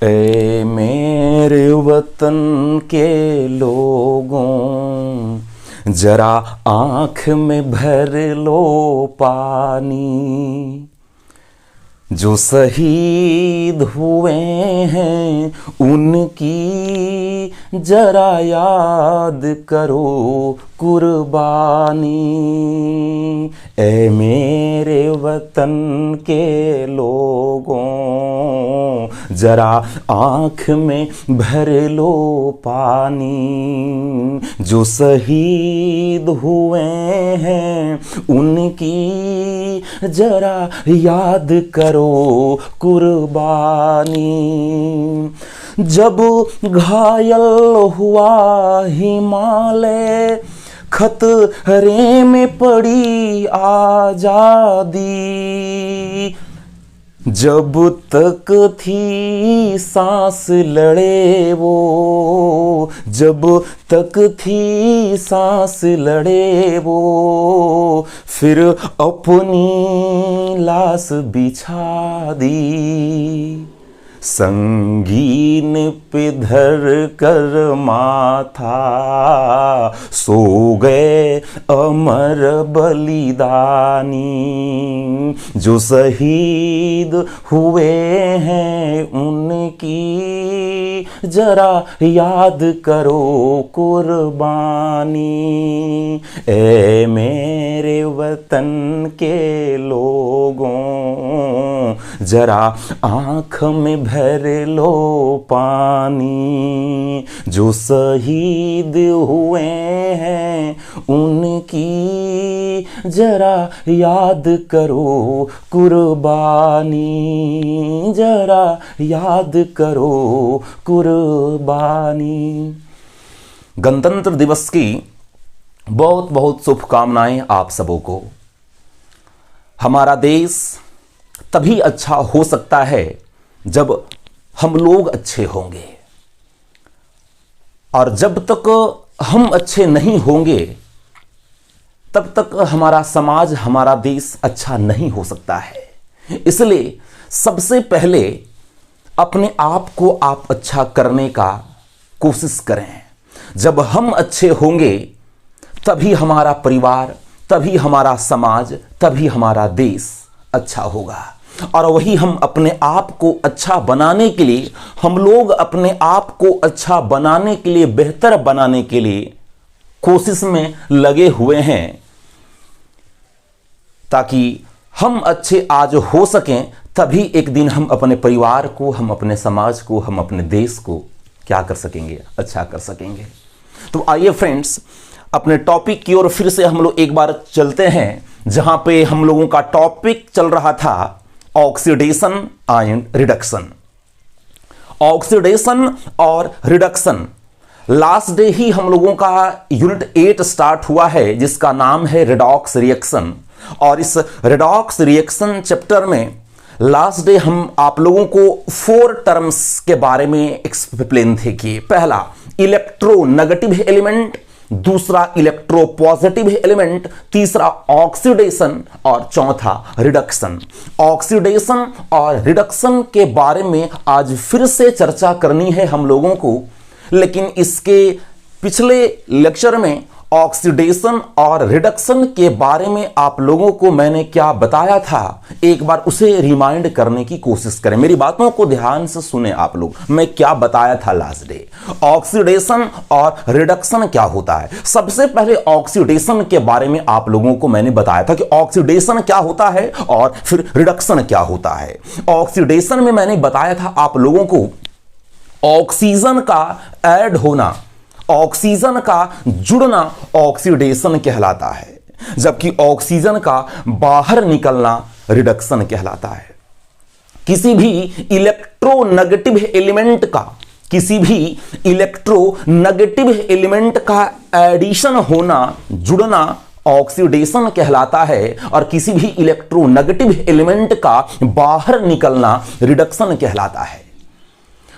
ए मेरे वतन के लोगों, जरा आँख में भर लो पानी। जो शहीद हुए हैं उनकी जरा याद करो कुर्बानी। ए मेरे वतन के लोगों, जरा आँख में भर लो पानी। जो शहीद हुए हैं उनकी जरा याद करो कुर्बानी। जब घायल हुआ हिमालय, खतरे में पड़ी आजादी। जब तक थी सांस लड़े वो, जब तक थी सांस लड़े वो, फिर अपनी लाश बिछा दी। संगीन पे धर कर माथा सो गए अमर बलिदानी। जो शहीद हुए हैं उनकी जरा याद करो कुर्बानी। ए मेरे वतन के लोगों, जरा आँख में भर लो पानी। जो शहीद हुए हैं उनकी जरा याद करो कुर्बानी। जरा याद करो कुर्बानी। गणतंत्र दिवस की बहुत बहुत शुभकामनाएं आप सबों को। हमारा देश तभी अच्छा हो सकता है जब हम लोग अच्छे होंगे, और जब तक हम अच्छे नहीं होंगे तब तक हमारा समाज, हमारा देश अच्छा नहीं हो सकता है। इसलिए सबसे पहले अपने आप को आप अच्छा करने का कोशिश करें। जब हम अच्छे होंगे तभी हमारा परिवार, तभी हमारा समाज, तभी हमारा देश अच्छा होगा। और वही हम अपने आप को अच्छा बनाने के लिए, हम लोग अपने आप को अच्छा बनाने के लिए, बेहतर बनाने के लिए कोशिश में लगे हुए हैं, ताकि हम अच्छे आज हो सकें। तभी एक दिन हम अपने परिवार को, हम अपने समाज को, हम अपने देश को क्या कर सकेंगे, अच्छा कर सकेंगे। तो आइए फ्रेंड्स, अपने टॉपिक की ओर फिर से हम लोग एक बार चलते हैं, जहां पे हम लोगों का टॉपिक चल रहा था ऑक्सीडेशन एंड रिडक्शन। ऑक्सीडेशन और रिडक्शन, लास्ट डे ही हम लोगों का यूनिट 8 स्टार्ट हुआ है, जिसका नाम है रिडॉक्स रिएक्शन। और इस रिडॉक्स रिएक्शन चैप्टर में लास्ट डे हम आप लोगों को 4 टर्म्स के बारे में एक्सप्लेन थे कि पहला इलेक्ट्रोनेगेटिव एलिमेंट, दूसरा इलेक्ट्रो पॉजिटिव एलिमेंट, तीसरा ऑक्सीडेशन और चौथा रिडक्शन। ऑक्सीडेशन और रिडक्शन के बारे में आज फिर से चर्चा करनी है हम लोगों को। लेकिन इसके पिछले लेक्चर में ऑक्सीडेशन और रिडक्शन के बारे में आप लोगों को मैंने क्या बताया था, एक बार उसे रिमाइंड करने की कोशिश करें। मेरी बातों को ध्यान से सुने आप लोग, मैं क्या बताया था लास्ट डे। ऑक्सीडेशन और रिडक्शन क्या होता है। सबसे पहले ऑक्सीडेशन के बारे में आप लोगों को मैंने बताया था कि ऑक्सीडेशन क्या होता है और फिर रिडक्शन क्या होता है। ऑक्सीडेशन में मैंने बताया था आप लोगों को ऑक्सीजन का ऐड होना, ऑक्सीजन का जुड़ना ऑक्सीडेशन कहलाता है, जबकि ऑक्सीजन का बाहर निकलना रिडक्शन कहलाता है। किसी भी इलेक्ट्रोनेगेटिव एलिमेंट का, किसी भी इलेक्ट्रोनेगेटिव एलिमेंट का एडिशन होना, जुड़ना ऑक्सीडेशन कहलाता है, और किसी भी इलेक्ट्रोनेगेटिव एलिमेंट का बाहर निकलना रिडक्शन कहलाता है।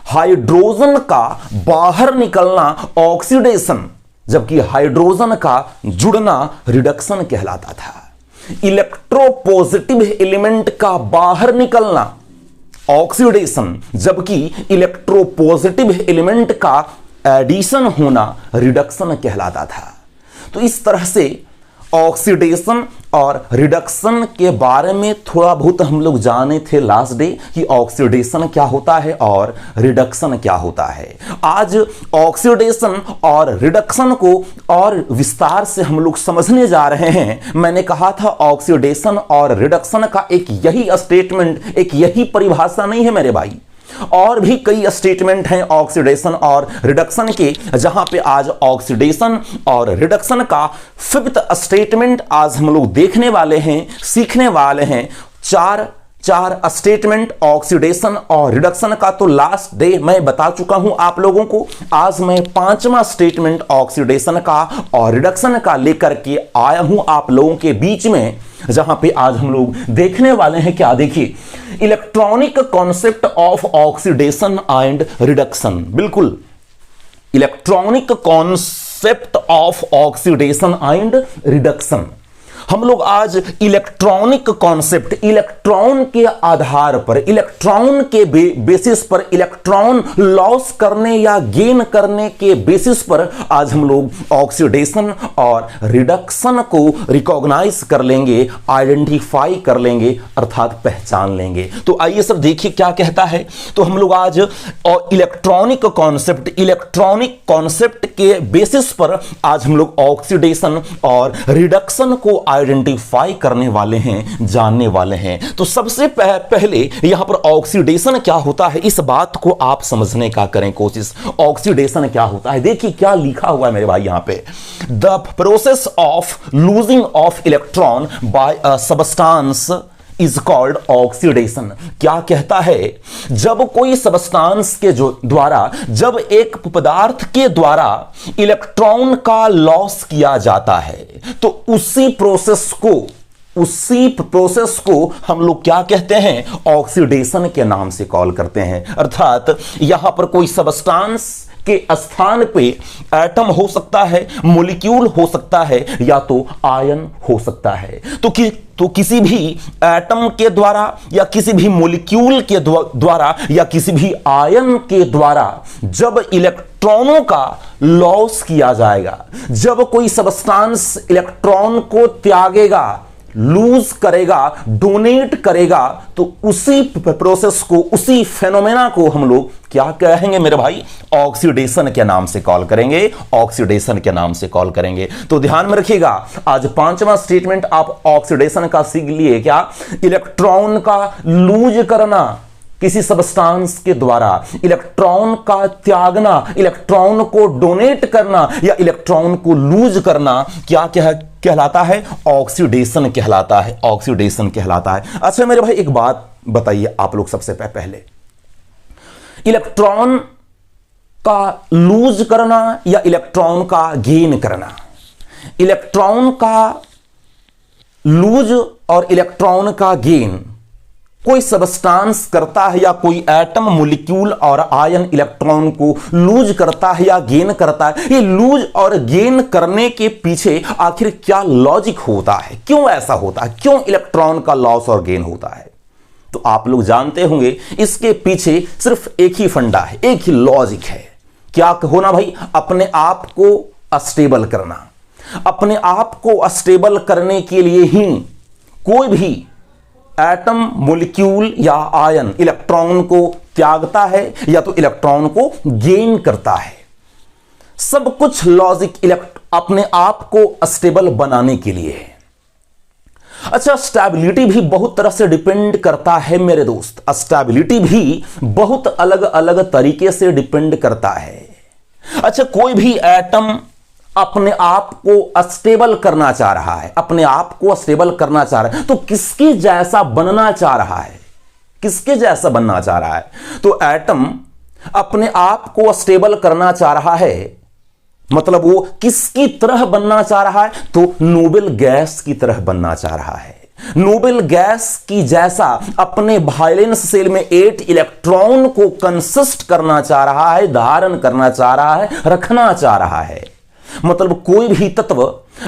हाइड्रोजन का बाहर निकलना ऑक्सीडेशन, जबकि हाइड्रोजन का जुड़ना रिडक्शन कहलाता था। इलेक्ट्रोपॉजिटिव एलिमेंट का बाहर निकलना ऑक्सीडेशन, जबकि इलेक्ट्रोपॉजिटिव एलिमेंट का एडिशन होना रिडक्शन कहलाता था। तो इस तरह से ऑक्सीडेशन और रिडक्शन के बारे में थोड़ा बहुत हम लोग जाने थे लास्ट डे कि ऑक्सीडेशन क्या होता है और रिडक्शन क्या होता है। आज ऑक्सीडेशन और रिडक्शन को और विस्तार से हम लोग समझने जा रहे हैं। मैंने कहा था ऑक्सीडेशन और रिडक्शन का एक यही स्टेटमेंट, एक यही परिभाषा नहीं है मेरे भाई, और भी कई स्टेटमेंट हैं ऑक्सीडेशन और रिडक्शन के, जहां पे आज ऑक्सीडेशन और रिडक्शन का फिफ्थ स्टेटमेंट आज हम लोग देखने वाले हैं, सीखने वाले हैं। चार स्टेटमेंट ऑक्सीडेशन और रिडक्शन का तो लास्ट डे मैं बता चुका हूं आप लोगों को। आज मैं पांचवा स्टेटमेंट ऑक्सीडेशन का और रिडक्शन का लेकर के आया हूं आप लोगों के बीच में, जहां पे आज हम लोग देखने वाले हैं क्या, देखिए, electronic concept of oxidation and reduction. बिल्कुल, electronic concept of oxidation and reduction. हम लोग आज इलेक्ट्रॉनिक कॉन्सेप्ट, इलेक्ट्रॉन के आधार पर, इलेक्ट्रॉन के बेसिस पर, इलेक्ट्रॉन लॉस करने या गेन करने के बेसिस पर आज हम लोग ऑक्सीडेशन और रिडक्शन को रिकॉग्नाइज कर लेंगे, आइडेंटिफाई कर लेंगे, अर्थात पहचान लेंगे। तो आइए सब देखिए क्या कहता है। तो हम लोग आज इलेक्ट्रॉनिक कॉन्सेप्ट के बेसिस पर आज हम लोग ऑक्सीडेशन और रिडक्शन को आइडेंटिफाई करने वाले हैं, जानने वाले हैं। तो सबसे पहले यहां पर ऑक्सीडेशन क्या होता है, इस बात को आप समझने का करें कोशिश। ऑक्सीडेशन क्या होता है, देखिए क्या लिखा हुआ है मेरे भाई यहां पे, the process of losing of electron by a substance is called oxidation. क्या कहता है, जब कोई सब्सटेंस के द्वारा, जब एक पदार्थ के द्वारा इलेक्ट्रॉन का लॉस किया जाता है, तो उसी प्रोसेस को हम लोग क्या कहते हैं, ऑक्सीडेशन के नाम से कॉल करते हैं। अर्थात यहां पर कोई सब्सटेंस के स्थान पे एटम हो सकता है, मॉलिक्यूल हो सकता है, या तो आयन हो सकता है। तो किसी भी एटम के द्वारा या किसी भी मॉलिक्यूल के द्वारा या किसी भी आयन के द्वारा जब इलेक्ट्रॉनों का लॉस किया जाएगा, जब कोई सब्सटेंस इलेक्ट्रॉन को त्यागेगा, लूज करेगा, डोनेट करेगा, तो उसी प्रोसेस को, उसी फेनोमेना को हम लोग क्या कहेंगे मेरे भाई, ऑक्सीडेशन के नाम से कॉल करेंगे, ऑक्सीडेशन के नाम से कॉल करेंगे। तो ध्यान में रखिएगा, आज पांचवा स्टेटमेंट आप ऑक्सीडेशन का सीख लिए क्या, इलेक्ट्रॉन का लूज करना किसी सब्सटेंस के द्वारा, इलेक्ट्रॉन का त्यागना, इलेक्ट्रॉन को डोनेट करना या इलेक्ट्रॉन को लूज करना, क्या कहलाता है, ऑक्सीडेशन कहलाता है, ऑक्सीडेशन कहलाता है। अच्छा मेरे भाई एक बात बताइए आप लोग, सबसे पहले इलेक्ट्रॉन का लूज करना या इलेक्ट्रॉन का गेन करना, इलेक्ट्रॉन का लूज और इलेक्ट्रॉन का गेन कोई सब्सटेंस करता है या कोई एटम, मॉलिक्यूल और आयन इलेक्ट्रॉन को लूज करता है या गेन करता है, ये लूज और गेन करने के पीछे आखिर क्या लॉजिक होता है, क्यों ऐसा होता है, क्यों इलेक्ट्रॉन का लॉस और गेन होता है? तो आप लोग जानते होंगे इसके पीछे सिर्फ एक ही फंडा है, एक ही लॉजिक है। क्या होना भाई, अपने आप को स्टेबल करना। अपने आप को स्टेबल करने के लिए ही कोई भी एटम, मॉलिक्यूल या आयन इलेक्ट्रॉन को त्यागता है या तो इलेक्ट्रॉन को गेन करता है। सब कुछ लॉजिक अपने आप को स्टेबल बनाने के लिए है। अच्छा, स्टेबिलिटी भी बहुत तरह से डिपेंड करता है मेरे दोस्त, स्टेबिलिटी भी बहुत अलग अलग तरीके से डिपेंड करता है। अच्छा, कोई भी एटम अपने आप को स्टेबल करना चाह रहा है, अपने आप को स्टेबल करना चाह रहा है, तो किसके जैसा बनना चाह रहा है, किसके जैसा बनना चाह रहा है? तो एटम अपने आप को स्टेबल करना चाह रहा है, मतलब वो किसकी तरह बनना चाह रहा है? तो नोबल गैस की तरह बनना चाह रहा है। नोबल गैस की जैसा अपने वैलेंस सेल में 8 इलेक्ट्रॉन को कंसिस्ट करना चाह रहा है, धारण करना चाह रहा है, रखना चाह रहा है। मतलब कोई भी तत्व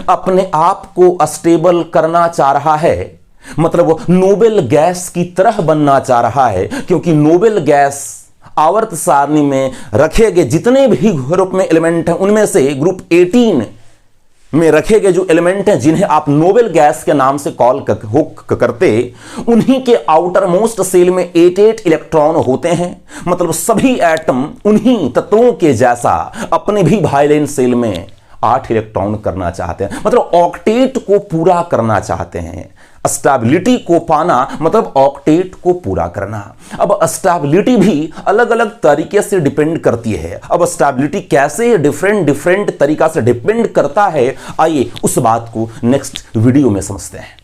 अपने आप को स्टेबल करना चाह रहा है, मतलब वो नोबेल गैस की तरह बनना चाह रहा है, क्योंकि नोबेल गैस आवर्त सारणी में रखे गए जितने भी ग्रुप में एलिमेंट हैं उनमें से ग्रुप 18 में रखे गए जो एलिमेंट हैं जिन्हें आप नोबेल गैस के नाम से कॉल करते, उन्हीं के आउटर मोस्ट सेल में 8 इलेक्ट्रॉन होते हैं। मतलब सभी एटम उन्हीं तत्वों के जैसा अपने भी वायलेन सेल में 8 इलेक्ट्रॉन करना चाहते हैं, मतलब ऑक्टेट को पूरा करना चाहते हैं। स्टेबिलिटी को पाना मतलब ऑक्टेट को पूरा करना। अब स्टेबिलिटी भी अलग अलग तरीके से डिपेंड करती है। अब स्टेबिलिटी कैसे डिफरेंट तरीका से डिपेंड करता है, आइए उस बात को नेक्स्ट वीडियो में समझते हैं।